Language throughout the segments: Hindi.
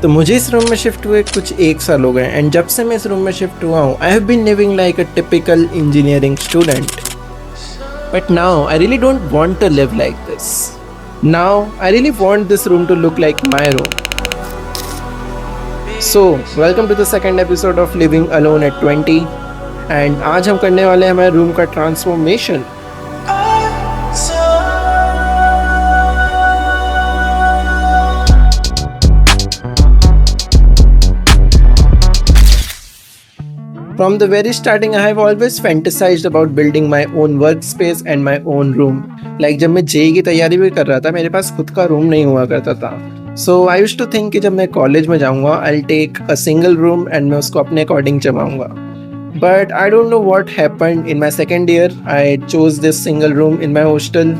तो मुझे इस रूम में शिफ्ट हुए कुछ 1 साल हो गए एंड जब से मैं इस रूम में शिफ्ट हुआ हूँ I have been living like a typical engineering student, but now I really don't want to live like this. Now I really want this room to look like my room. So welcome to the second episode of living alone at 20 and आज हम करने वाले हैं हमारे रूम का transformation. From the very starting, I have always fantasized about building my own workspace and my own room. Like जब मैं जेई की तैयारी भी कर रहा था मेरे पास खुद का रूम नहीं हुआ करता था. So I used to think कि जब मैं कॉलेज में जाऊँगा I'll take a single room and मैं उसको अपने according जमाऊँगा. But I don't know what happened in my second year. I chose this single room in my hostel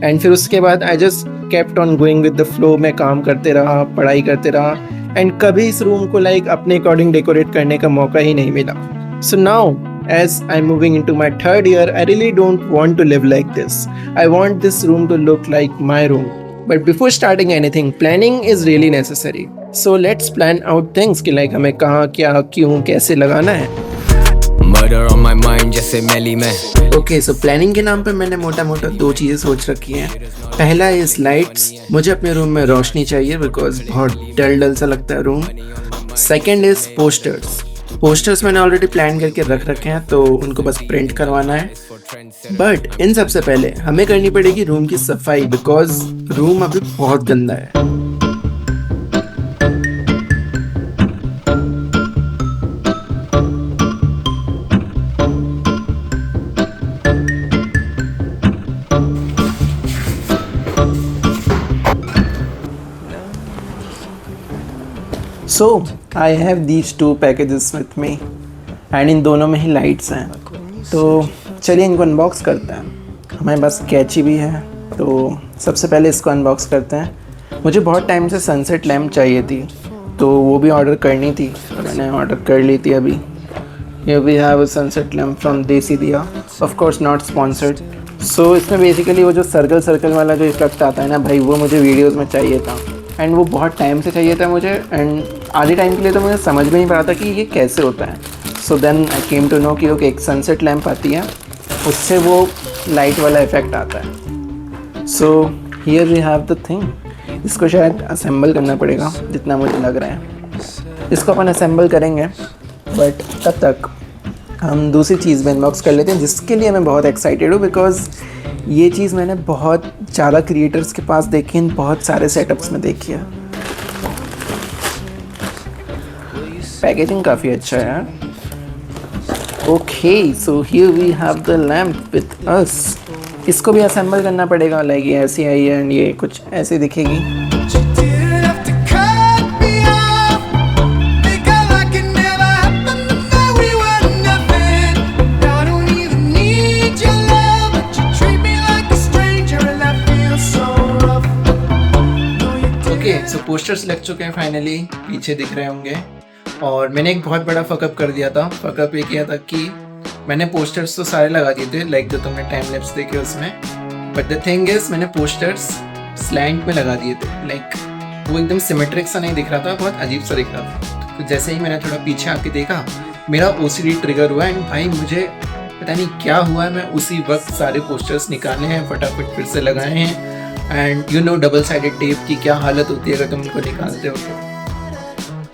and फिर उसके बाद I just kept on going with the flow. मैं काम करते रहा, पढ़ाई करते रहा and कभी इस रूम को like अपने अकॉर्डिंग डेकोरेट करने का मौका ही नहीं मिला. So now, as I'm moving into my third year, I really don't want to live like this. I want this room to look like my room. But before starting anything, planning is really necessary. So let's plan out things कि like हमें कहाँ क्या क्यों कैसे लगाना है. Murder on my mind जैसे मैली में. Okay, so planning के नाम पे मैंने मोटा मोटा 2 चीज़ें सोच रखी हैं. पहला is lights. मुझे अपने रूम में रोशनी चाहिए because बहुत डल सा लगता है room. Second is posters. Posters मैंने ऑलरेडी प्लान करके रख रखे हैं तो उनको बस प्रिंट करवाना है. बट इन सबसे पहले हमें करनी पड़ेगी रूम की सफाई बिकॉज रूम अभी बहुत गंदा है. So I have these 2 packages with me and इन दोनों में ही लाइट्स हैं. तो चलिए इनको अनबॉक्स करते हैं. हमारे पास कैची भी है तो सबसे पहले इसको अनबॉक्स करते हैं. मुझे बहुत टाइम से सनसेट लैम्प चाहिए थी तो वो भी ऑर्डर करनी थी. मैंने ऑर्डर कर ली थी अभी. Here we have a sunset lamp from देसी दिया. Of course not sponsored. So इसमें बेसिकली वो जो सर्कल वाला जो इफेक्ट आता है ना भाई वो मुझे वीडियोज़ में चाहिए था एंड वो बहुत टाइम से चाहिए था मुझे एंड आधे टाइम के लिए तो मुझे समझ में नहीं पड़ा था कि ये कैसे होता है. So then I came to know कि ओके एक सनसेट लैम्प आती है उससे वो लाइट वाला इफेक्ट आता है. So here we have the thing. इसको शायद असेंबल करना पड़ेगा जितना मुझे लग रहा है. इसको अपन असेंबल करेंगे बट तब तक हम दूसरी चीज़ में अनबॉक्स कर लेते हैं जिसके लिए मैं बहुत एक्साइटेड हूँ बिकॉज ये चीज़ मैंने बहुत ज़्यादा क्रिएटर्स के पास देखी है, बहुत सारे सेटअप्स में देखी है. पैकेजिंग काफ़ी अच्छा है यार. Okay so here we have the lamp with us. इसको भी असेंबल करना पड़ेगा. लाइक ये ऐसी आई है एंड ये कुछ ऐसी दिखेगी. सो पोस्टर्स लग चुके हैं फाइनली. पीछे दिख रहे होंगे. और मैंने एक बहुत बड़ा फकअप कर दिया था. फकअप ये किया था कि मैंने पोस्टर्स तो सारे लगा दिए थे लाइक जो तुमने टाइम लैप्स देखे उसमें. बट द थिंग इज मैंने पोस्टर्स स्लैंट में लगा दिए थे. लाइक वो एकदम सिमेट्रिक सा नहीं दिख रहा था, बहुत अजीब सा दिख रहा था. तो जैसे ही मैंने थोड़ा पीछे आके देखा मेरा OCD ट्रिगर हुआ एंड भाई मुझे पता नहीं क्या हुआ. मैं उसी वक्त सारे पोस्टर्स निकाले हैं, फटाफट फिर से लगाए हैं. And you know double sided tape की क्या हालत होती है अगर तुम उनको निकालते हो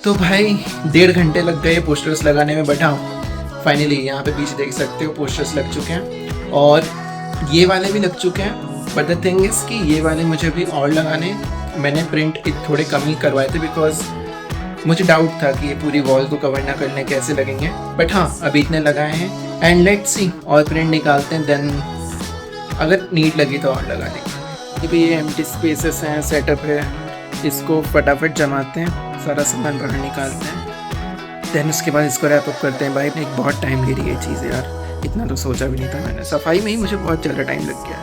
तो भाई 1.5 घंटे लग गए पोस्टर्स लगाने में. बट हाँ फाइनली यहाँ पे पीछे देख सकते हो पोस्टर्स लग चुके हैं और ये वाले भी लग चुके हैं. बट द थिंग इज़ कि ये वाले मुझे भी और लगाने. मैंने प्रिंट थोड़े कम ही करवाए थे बिकॉज मुझे डाउट था कि ये पूरी वॉल को कवर ना करने कैसे लगेंगे. बट हाँ अभी इतने लगाए हैं एंड लेट्स सी और प्रिंट निकालते हैं. देन अगर नीट लगी तो और लगा देंगे. ये एम्प्टी स्पेसेस हैं, सेटअप है. इसको फटाफट जमाते हैं, सारा सामान बाहर निकालते हैं. देन उसके बाद इसको रैप अप करते हैं. भाई एक बहुत टाइम ले रही है चीज़ यार. इतना तो सोचा भी नहीं था मैंने. सफाई में ही मुझे बहुत ज़्यादा टाइम लग गया.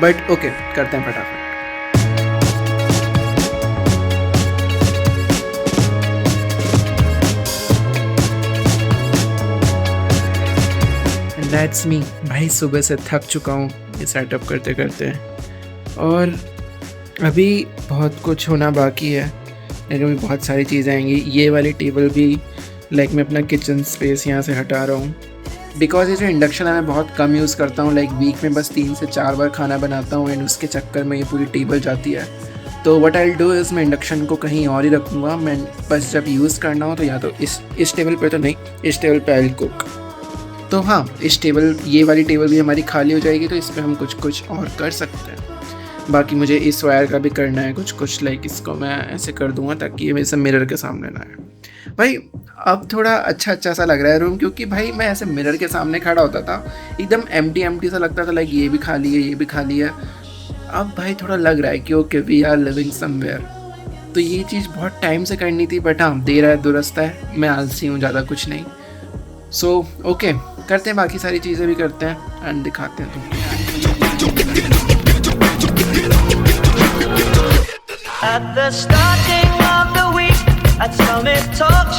बट ओके करते हैं फटाफट. That's me. भाई सुबह से थक चुका हूँ ये सेटअप करते करते और अभी बहुत कुछ होना बाकी है. लेकिन भी बहुत सारी चीज़ें आएंगी। ये वाली टेबल भी लाइक मैं अपना किचन स्पेस यहाँ से हटा रहा हूँ, बिकॉज ये जो इंडक्शन है मैं बहुत कम यूज़ करता हूँ। लाइक वीक में बस 3 से 4 बार खाना बनाता हूँ एंड उसके चक्कर में ये पूरी टेबल जाती है। तो व्हाट आई डू इज़ मैं इंडक्शन को कहीं और ही रखूँगा। मैं बस जब यूज़ करना हो तो या तो इस टेबल पे, तो नहीं, इस टेबल पे आई कुक। तो हाँ, इस टेबल, ये वाली टेबल भी हमारी खाली हो जाएगी, तो इस पर हम कुछ और कर सकते हैं। बाकी मुझे इस वायर का भी करना है कुछ लाइक इसको मैं ऐसे कर दूंगा ताकि ये मेरे से मिरर के सामने ना आए। भाई अब थोड़ा अच्छा सा लग रहा है रूम, क्योंकि भाई मैं ऐसे मिरर के सामने खड़ा होता था एकदम एम्प्टी सा लगता था, लाइक ये भी खाली है, ये भी खाली है। अब भाई थोड़ा लग रहा है कि okay we are living somewhere. तो ये चीज़ बहुत टाइम से करनी थी, बट हाँ देर है दुरुस्त है, मैं आलसी हूँ, ज़्यादा कुछ नहीं। सो ओके, करते हैं, बाकी सारी चीज़ें भी करते हैं एंड दिखाते हैं तुमको। At the starting of the week, I'd tell me talk